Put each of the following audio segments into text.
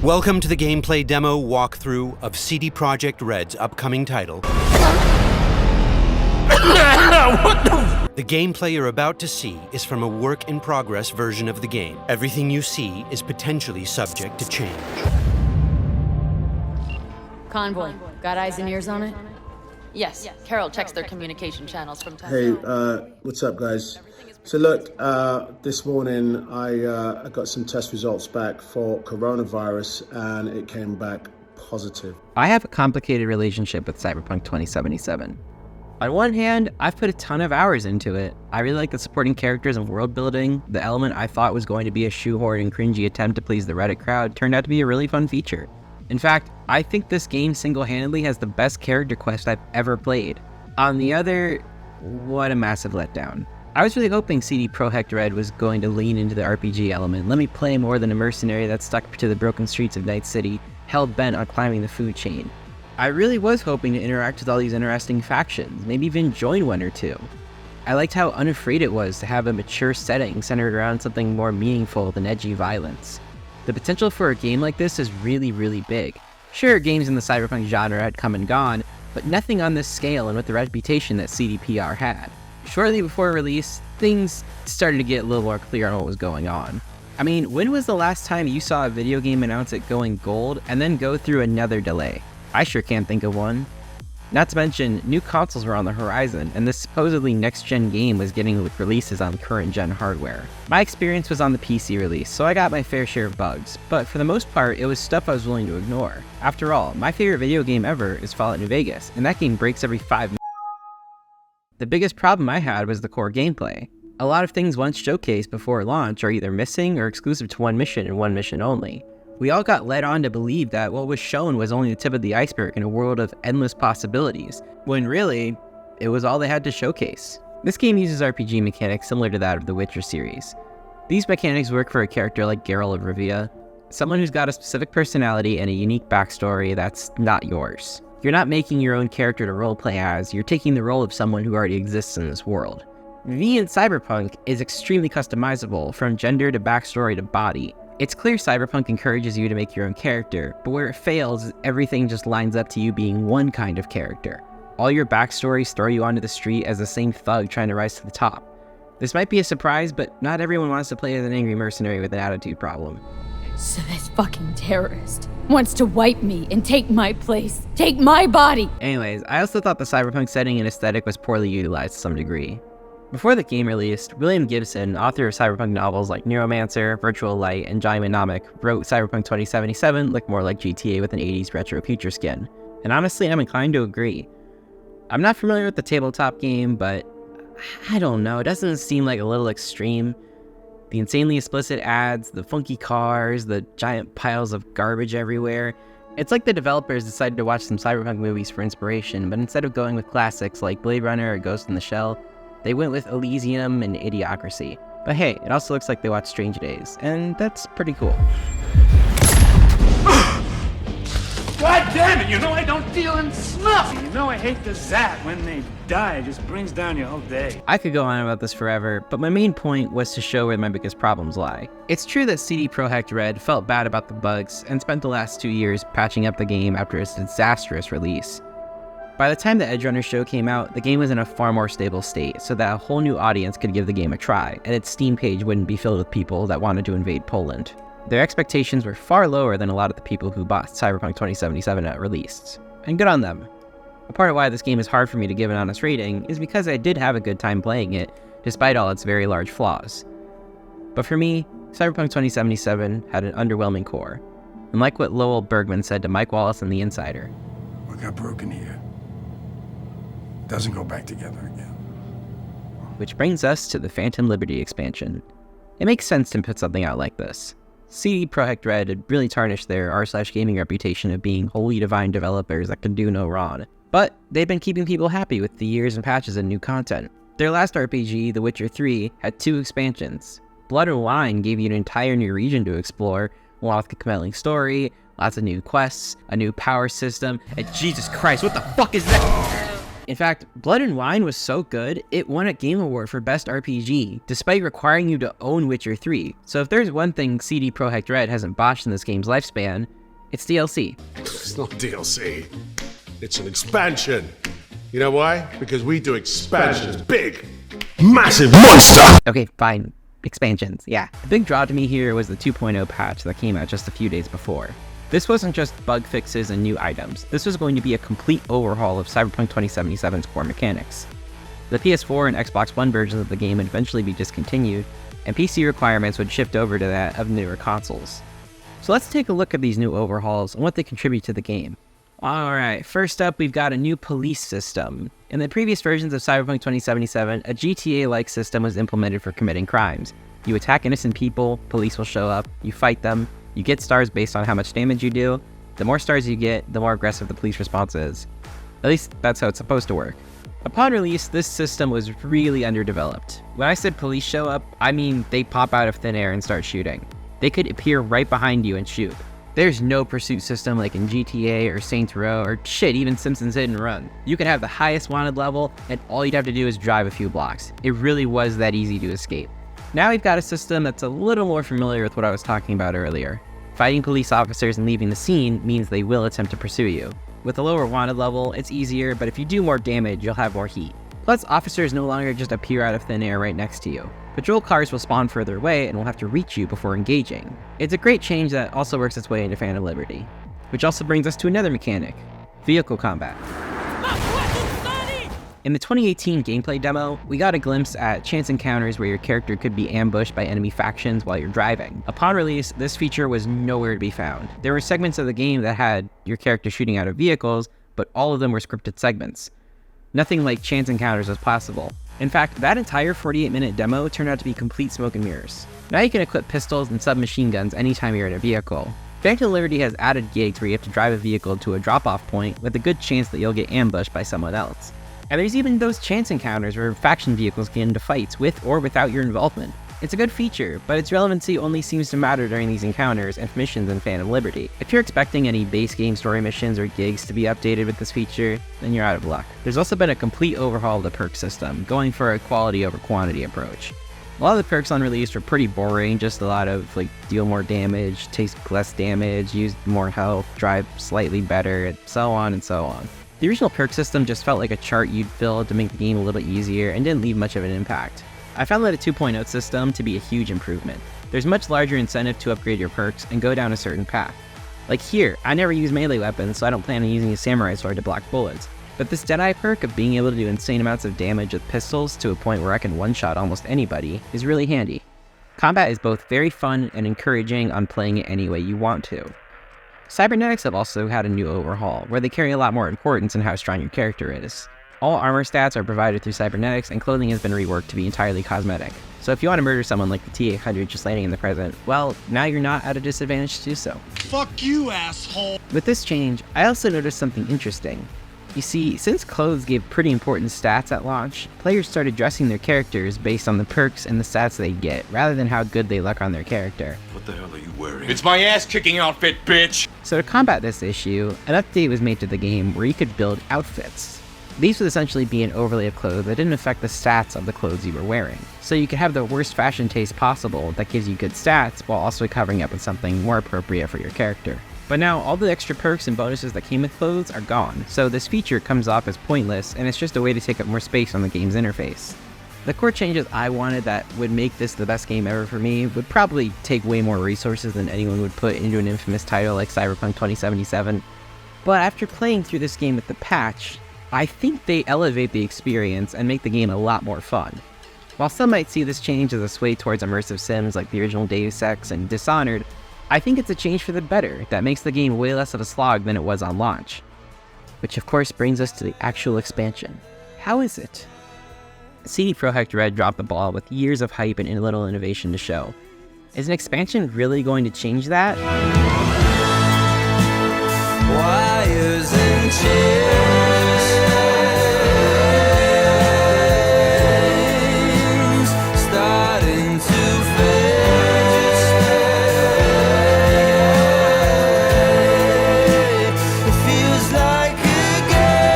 Welcome to the gameplay demo walkthrough of CD Projekt Red's upcoming title. The gameplay you're about to see is from a work-in-progress version of the game. Everything you see is potentially subject to change. Convoy, got eyes and ears on it? Yes, Carol checks their communication channels from time Hey, to time. what's up, guys? So look, this morning I got some test results back for coronavirus, and it came back positive. I have a complicated relationship with Cyberpunk 2077. On one hand, I've put a ton of hours into it. I really like the supporting characters and world building. The element I thought was going to be a shoehorn and cringy attempt to please the Reddit crowd turned out to be a really fun feature. In fact, I think this game single-handedly has the best character quest I've ever played. On the other, what a massive letdown. I was really hoping CD Projekt Red was going to lean into the RPG element, let me play more than a mercenary that's stuck to the broken streets of Night City, hell-bent on climbing the food chain. I really was hoping to interact with all these interesting factions, maybe even join one or two. I liked how unafraid it was to have a mature setting centered around something more meaningful than edgy violence. The potential for a game like this is really, really big. Sure, games in the cyberpunk genre had come and gone, but nothing on this scale and with the reputation that CDPR had. Shortly before release, things started to get a little more clear on what was going on. I mean, when was the last time you saw a video game announce it going gold and then go through another delay? I sure can't think of one. Not to mention, new consoles were on the horizon, and this supposedly next-gen game was getting releases on current-gen hardware. My experience was on the PC release, so I got my fair share of bugs, but for the most part, it was stuff I was willing to ignore. After all, my favorite video game ever is Fallout New Vegas, and that game breaks every 5 minutes. The biggest problem I had was the core gameplay. A lot of things once showcased before launch are either missing or exclusive to one mission and one mission only. We all got led on to believe that what was shown was only the tip of the iceberg in a world of endless possibilities, when really, it was all they had to showcase. This game uses RPG mechanics similar to that of the Witcher series. These mechanics work for a character like Geralt of Rivia, someone who's got a specific personality and a unique backstory that's not yours. You're not making your own character to roleplay as, you're taking the role of someone who already exists in this world. V in Cyberpunk is extremely customizable, from gender to backstory to body. It's clear Cyberpunk encourages you to make your own character, but where it fails, everything just lines up to you being one kind of character. All your backstories throw you onto the street as the same thug trying to rise to the top. This might be a surprise, but not everyone wants to play as an angry mercenary with an attitude problem. So this fucking terrorist wants to wipe me and take my place, take my body! Anyways, I also thought the Cyberpunk setting and aesthetic was poorly utilized to some degree. Before the game released, William Gibson, author of cyberpunk novels like Neuromancer, Virtual Light, and Johnny Mnemonic, wrote Cyberpunk 2077 look more like GTA with an 80s retro future skin. And honestly, I'm inclined to agree. I'm not familiar with the tabletop game, but I don't know, it doesn't seem like a little extreme. The insanely explicit ads, the funky cars, the giant piles of garbage everywhere. It's like the developers decided to watch some cyberpunk movies for inspiration, but instead of going with classics like Blade Runner or Ghost in the Shell, they went with Elysium and Idiocracy. But hey, it also looks like they watched Strange Days, and that's pretty cool. God damn it, you know I don't deal in snuff. You know I hate the zap when they die. It just brings down your whole day. I could go on about this forever, but my main point was to show where my biggest problems lie. It's true that CD Projekt Red felt bad about the bugs and spent the last 2 years patching up the game after its disastrous release. By the time the Edgerunner show came out, the game was in a far more stable state, so that a whole new audience could give the game a try, and its Steam page wouldn't be filled with people that wanted to invade Poland. Their expectations were far lower than a lot of the people who bought Cyberpunk 2077 at release, and good on them. A part of why this game is hard for me to give an honest rating is because I did have a good time playing it, despite all its very large flaws. But for me, Cyberpunk 2077 had an underwhelming core, and like what Lowell Bergman said to Mike Wallace in The Insider, "What got broken here doesn't go back together again." Which brings us to the Phantom Liberty expansion. It makes sense to put something out like this. CD Projekt Red had really tarnished their r/gaming reputation of being wholly divine developers that could do no wrong. But they've been keeping people happy with the years and patches and new content. Their last RPG, The Witcher 3, had 2 expansions. Blood and Wine gave you an entire new region to explore, along with a compelling story, lots of new quests, a new power system, and Jesus Christ, what the fuck is that? In fact, Blood and Wine was so good, it won a Game Award for Best RPG, despite requiring you to own Witcher 3. So if there's one thing CD Projekt Red hasn't botched in this game's lifespan, it's DLC. It's not DLC. It's an expansion. You know why? Because we do expansions. Big, massive monster! Okay, fine. Expansions, yeah. The big draw to me here was the 2.0 patch that came out just a few days before. This wasn't just bug fixes and new items. This was going to be a complete overhaul of Cyberpunk 2077's core mechanics. The PS4 and Xbox One versions of the game would eventually be discontinued, and PC requirements would shift over to that of newer consoles. So let's take a look at these new overhauls and what they contribute to the game. Alright, first up we've got a new police system. In the previous versions of Cyberpunk 2077, a GTA-like system was implemented for committing crimes. You attack innocent people, police will show up, you fight them, you get stars based on how much damage you do. The more stars you get, the more aggressive the police response is. At least that's how it's supposed to work. Upon release, this system was really underdeveloped. When I said police show up, I mean they pop out of thin air and start shooting. They could appear right behind you and shoot. There's no pursuit system like in GTA or Saints Row or shit, even Simpsons Hit and Run. You could have the highest wanted level and all you'd have to do is drive a few blocks. It really was that easy to escape. Now we've got a system that's a little more familiar with what I was talking about earlier. Fighting police officers and leaving the scene means they will attempt to pursue you. With a lower wanted level, it's easier, but if you do more damage, you'll have more heat. Plus, officers no longer just appear out of thin air right next to you. Patrol cars will spawn further away and will have to reach you before engaging. It's a great change that also works its way into Phantom Liberty. Which also brings us to another mechanic, vehicle combat. In the 2018 gameplay demo, we got a glimpse at chance encounters where your character could be ambushed by enemy factions while you're driving. Upon release, this feature was nowhere to be found. There were segments of the game that had your character shooting out of vehicles, but all of them were scripted segments. Nothing like chance encounters was possible. In fact, that entire 48-minute demo turned out to be complete smoke and mirrors. Now you can equip pistols and submachine guns anytime you're in a vehicle. Phantom Liberty has added gigs where you have to drive a vehicle to a drop-off point with a good chance that you'll get ambushed by someone else. And there's even those chance encounters where faction vehicles get into fights with or without your involvement. It's a good feature, but its relevancy only seems to matter during these encounters and missions in Phantom Liberty. If you're expecting any base game story missions or gigs to be updated with this feature, then you're out of luck. There's also been a complete overhaul of the perk system, going for a quality over quantity approach. A lot of the perks on release were pretty boring, just a lot of like deal more damage, take less damage, use more health, drive slightly better, and so on and so on. The original perk system just felt like a chart you'd fill to make the game a little easier and didn't leave much of an impact. I found that a 2.0 system to be a huge improvement. There's much larger incentive to upgrade your perks and go down a certain path. Like here, I never use melee weapons, so I don't plan on using a samurai sword to block bullets. But this Deadeye perk of being able to do insane amounts of damage with pistols to a point where I can one-shot almost anybody is really handy. Combat is both very fun and encouraging on playing it any way you want to. Cybernetics have also had a new overhaul, where they carry a lot more importance in how strong your character is. All armor stats are provided through cybernetics, and clothing has been reworked to be entirely cosmetic. So if you want to murder someone like the T-800 just landing in the present, well, now you're not at a disadvantage to do so. Fuck you, asshole! With this change, I also noticed something interesting. You see, since clothes gave pretty important stats at launch, players started dressing their characters based on the perks and the stats they get, rather than how good they look on their character. What the hell are you wearing? It's my ass-kicking outfit, bitch! So to combat this issue, an update was made to the game where you could build outfits. These would essentially be an overlay of clothes that didn't affect the stats of the clothes you were wearing. So you could have the worst fashion taste possible that gives you good stats while also covering up with something more appropriate for your character. But now all the extra perks and bonuses that came with clothes are gone, so this feature comes off as pointless and it's just a way to take up more space on the game's interface. The core changes I wanted that would make this the best game ever for me would probably take way more resources than anyone would put into an infamous title like Cyberpunk 2077, but after playing through this game with the patch, I think they elevate the experience and make the game a lot more fun. While some might see this change as a sway towards immersive sims like the original Deus Ex and Dishonored, I think it's a change for the better that makes the game way less of a slog than it was on launch. Which of course brings us to the actual expansion. How is it? CD Projekt Red dropped the ball with years of hype and little innovation to show. Is an expansion really going to change that? Wires and chairs, starting to fade. It feels like a game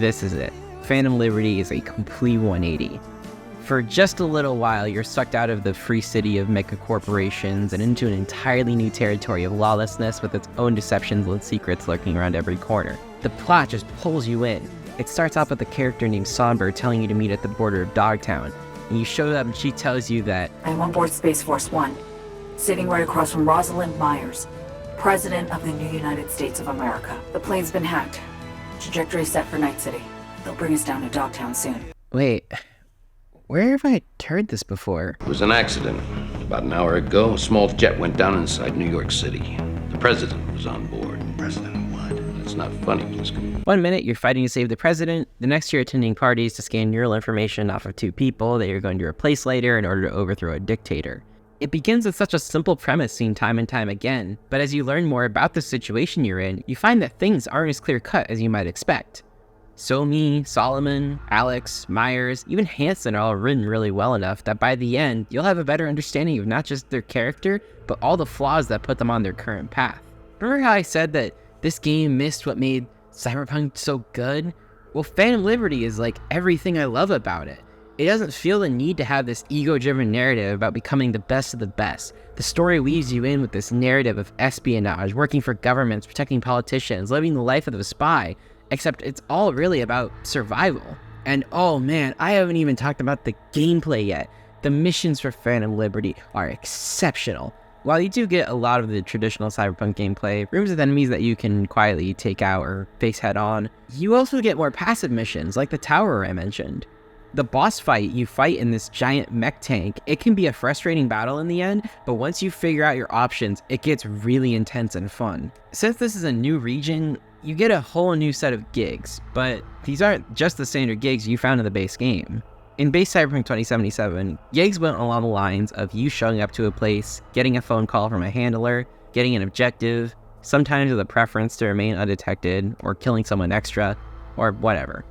this is it. Phantom Liberty is a complete 180. For just a little while, you're sucked out of the free city of mecha corporations and into an entirely new territory of lawlessness with its own deceptions and secrets lurking around every corner. The plot just pulls you in. It starts off with a character named Songbird telling you to meet at the border of Dogtown. And you show up and she tells you that I'm on board Space Force One, sitting right across from Rosalind Myers, President of the new United States of America. The plane's been hacked. Trajectory set for Night City. They'll bring us down to Dogtown soon. Wait, where have I heard this before? It was an accident. About an hour ago, a small jet went down inside New York City. The president was on board. President what? It's not funny, please come. 1 minute, you're fighting to save the president. The next, you're attending parties to scan neural information off of 2 people that you're going to replace later in order to overthrow a dictator. It begins with such a simple premise seen time and time again, but as you learn more about the situation you're in, you find that things aren't as clear-cut as you might expect. Somi, Solomon, Alex, Myers, even Hansen are all written really well enough that by the end, you'll have a better understanding of not just their character, but all the flaws that put them on their current path. Remember how I said that this game missed what made Cyberpunk so good? Well, Phantom Liberty is like everything I love about it. It doesn't feel the need to have this ego-driven narrative about becoming the best of the best. The story weaves you in with this narrative of espionage, working for governments, protecting politicians, living the life of a spy, except it's all really about survival. And oh man, I haven't even talked about the gameplay yet. The missions for Phantom Liberty are exceptional. While you do get a lot of the traditional Cyberpunk gameplay, rooms with enemies that you can quietly take out or face head on, you also get more passive missions like the tower I mentioned. The boss fight you fight in this giant mech tank, it can be a frustrating battle in the end, but once you figure out your options, it gets really intense and fun. Since this is a new region, you get a whole new set of gigs, but these aren't just the standard gigs you found in the base game. In base Cyberpunk 2077, gigs went along the lines of you showing up to a place, getting a phone call from a handler, getting an objective, sometimes with a preference to remain undetected, or killing someone extra, or whatever.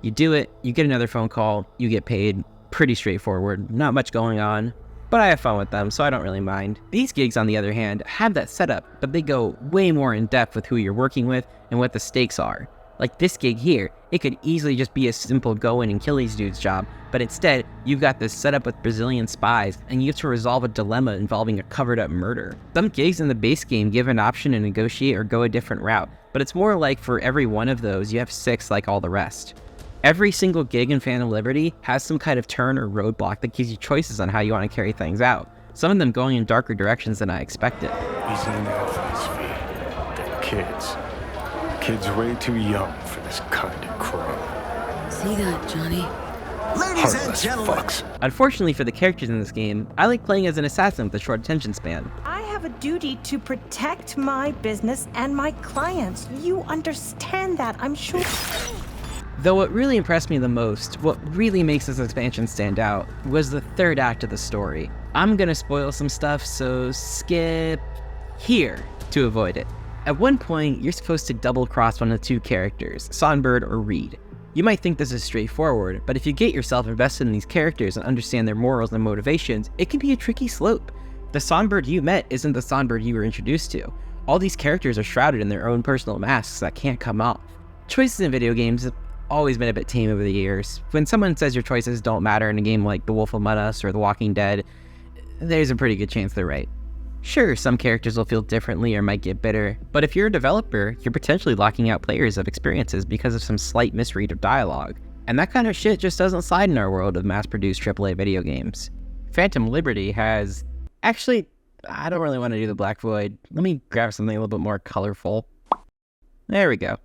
You do it, you get another phone call, you get paid. Pretty straightforward, not much going on, but I have fun with them, so I don't really mind. These gigs, on the other hand, have that setup, but they go way more in depth with who you're working with and what the stakes are. Like this gig here, it could easily just be a simple go in and kill these dudes job, but instead, you've got this setup with Brazilian spies, and you have to resolve a dilemma involving a covered up murder. Some gigs in the base game give an option to negotiate or go a different route, but it's more like for every one of those, you have 6 like all the rest. Every single gig in Phantom Liberty has some kind of turn or roadblock that gives you choices on how you want to carry things out. Some of them going in darker directions than I expected. He's in there for his feet. They're kids. Kids way too young for this kind of crap. See that, Johnny? Ladies and gentlemen. Fucks. Unfortunately for the characters in this game, I like playing as an assassin with a short attention span. I have a duty to protect my business and my clients. You understand that, I'm sure. Though what really impressed me the most, what really makes this expansion stand out, was the third act of the story. I'm gonna spoil some stuff, so skip here to avoid it. At one point, you're supposed to double-cross one of the 2 characters, Songbird or Reed. You might think this is straightforward, but if you get yourself invested in these characters and understand their morals and motivations, it can be a tricky slope. The Songbird you met isn't the Songbird you were introduced to. All these characters are shrouded in their own personal masks that can't come off. Choices in video games have always been a bit tame over the years. When someone says your choices don't matter in a game like The Wolf Among Us or The Walking Dead, there's a pretty good chance they're right. Sure, some characters will feel differently or might get bitter, but if you're a developer, you're potentially locking out players of experiences because of some slight misread of dialogue. And that kind of shit just doesn't slide in our world of mass-produced AAA video games. Phantom Liberty has... Actually, I don't really want to do the Black Void. Let me grab something a little bit more colorful. There we go.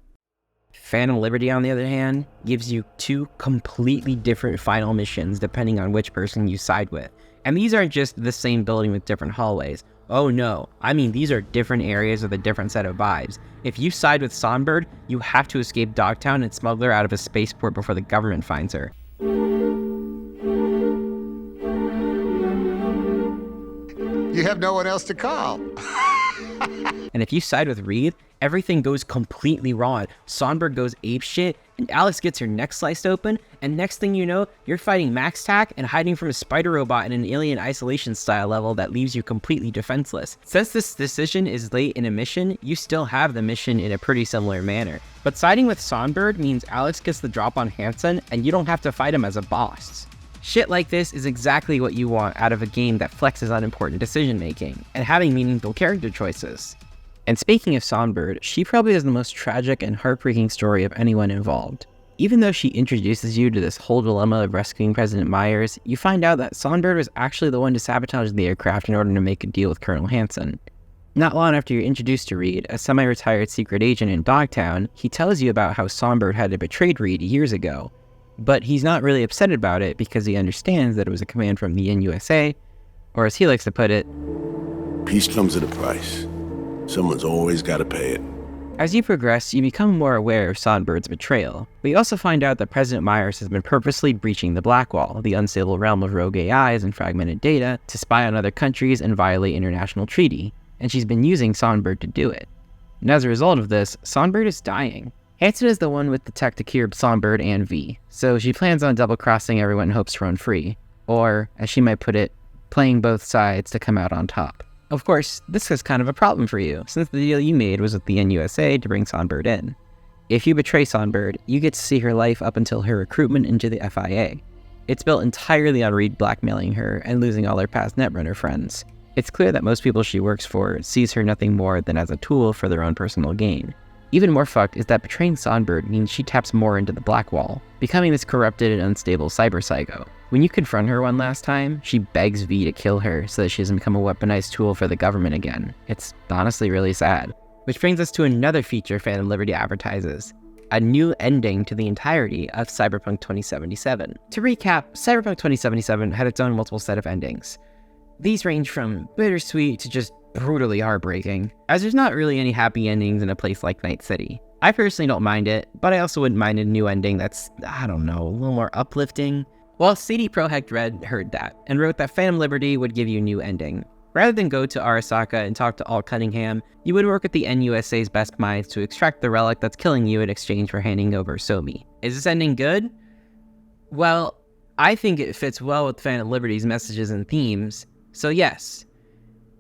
Phantom Liberty, on the other hand, gives you 2 completely different final missions depending on which person you side with. And these aren't just the same building with different hallways. Oh no, I mean these are different areas with a different set of vibes. If you side with Songbird, you have to escape Dogtown and smuggle her out of a spaceport before the government finds her. You have no one else to call. And if you side with Reed, everything goes completely wrong. Songbird goes apeshit, and Alex gets her neck sliced open, and next thing you know, you're fighting Max Tack and hiding from a spider robot in an Alien Isolation style level that leaves you completely defenseless. Since this decision is late in a mission, you still have the mission in a pretty similar manner. But siding with Songbird means Alex gets the drop on Hansen, and you don't have to fight him as a boss. Shit like this is exactly what you want out of a game that flexes on important decision making, and having meaningful character choices. And speaking of Songbird, she probably has the most tragic and heartbreaking story of anyone involved. Even though she introduces you to this whole dilemma of rescuing President Myers, you find out that Songbird was actually the one to sabotage the aircraft in order to make a deal with Colonel Hansen. Not long after you're introduced to Reed, a semi-retired secret agent in Dogtown, he tells you about how Songbird had betrayed Reed years ago. But he's not really upset about it because he understands that it was a command from the NUSA, or as he likes to put it, peace comes at a price. Someone's always got to pay it. As you progress, you become more aware of Songbbird's betrayal. But you also find out that President Myers has been purposely breaching the Black Wall, the unstable realm of rogue AIs and fragmented data, to spy on other countries and violate international treaty. And she's been using Songbird to do it. And as a result of this, Songbird is dying. Hansen is the one with the tech to cure Songbird and V, so she plans on double-crossing everyone and hopes to run free. Or, as she might put it, playing both sides to come out on top. Of course, this is kind of a problem for you, since the deal you made was with the NUSA to bring Songbird in. If you betray Songbird, you get to see her life up until her recruitment into the FIA. It's built entirely on Reed blackmailing her and losing all her past Netrunner friends. It's clear that most people she works for sees her nothing more than as a tool for their own personal gain. Even more fucked is that betraying Songbird means she taps more into the Black Wall, becoming this corrupted and unstable cyber psycho. When you confront her one last time, she begs V to kill her so that she doesn't become a weaponized tool for the government again. It's honestly really sad. Which brings us to another feature Phantom Liberty advertises: a new ending to the entirety of Cyberpunk 2077. To recap, Cyberpunk 2077 had its own multiple set of endings. These range from bittersweet to just brutally heartbreaking, as there's not really any happy endings in a place like Night City. I personally don't mind it, but I also wouldn't mind a new ending that's, I don't know, a little more uplifting. Well, CD Projekt Red heard that, and wrote that Phantom Liberty would give you a new ending. Rather than go to Arasaka and talk to Alt Cunningham, you would work with the NUSA's best minds to extract the relic that's killing you in exchange for handing over Somi. Is this ending good? Well, I think it fits well with Phantom Liberty's messages and themes, so yes.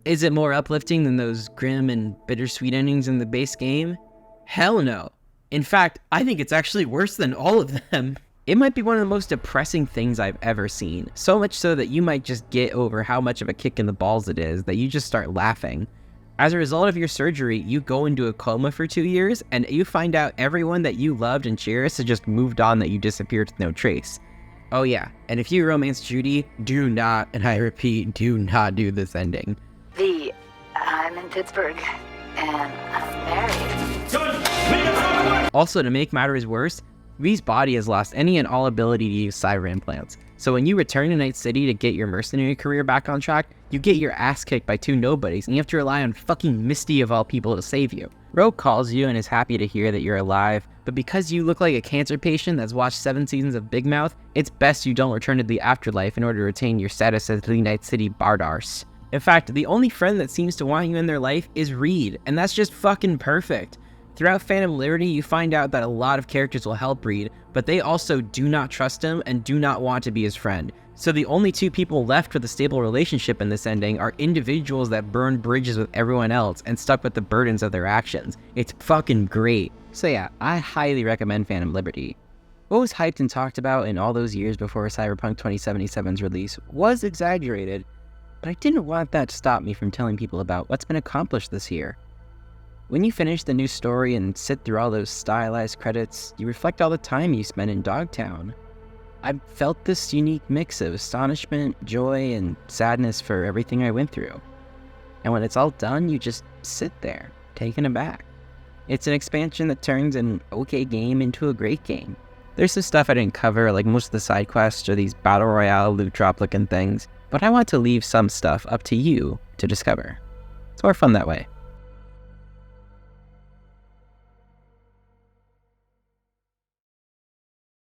Is it more uplifting than those grim and bittersweet endings in the base game? Hell no. In fact, I think it's actually worse than all of them. It might be one of the most depressing things I've ever seen, so much so that you might just get over how much of a kick in the balls it is that you just start laughing. As a result of your surgery, you go into a coma for 2 years, and you find out everyone that you loved and cherished has just moved on, that you disappeared with no trace. Oh yeah, and if you romance Judy, do not, and I repeat, do not do this ending. I'm in Pittsburgh, and I'm married. Also, to make matters worse, V's body has lost any and all ability to use cyber implants. So when you return to Night City to get your mercenary career back on track, you get your ass kicked by 2 nobodies, and you have to rely on fucking Misty of all people to save you. Rogue calls you and is happy to hear that you're alive, but because you look like a cancer patient that's watched 7 seasons of Big Mouth, it's best you don't return to the afterlife in order to retain your status as the Night City Bardarse. In fact, the only friend that seems to want you in their life is Reed, and that's just fucking perfect. Throughout Phantom Liberty, you find out that a lot of characters will help Reed, but they also do not trust him and do not want to be his friend. So the only 2 people left with a stable relationship in this ending are individuals that burned bridges with everyone else and stuck with the burdens of their actions. It's fucking great. So yeah, I highly recommend Phantom Liberty. What was hyped and talked about in all those years before Cyberpunk 2077's release was exaggerated, but I didn't want that to stop me from telling people about what's been accomplished this year. When you finish the new story and sit through all those stylized credits, you reflect all the time you spent in Dogtown. I felt this unique mix of astonishment, joy, and sadness for everything I went through. And when it's all done, you just sit there, taken aback. It's an expansion that turns an okay game into a great game. There's some stuff I didn't cover, like most of the side quests or these battle royale loot drop looking things, but I want to leave some stuff up to you to discover. It's more fun that way.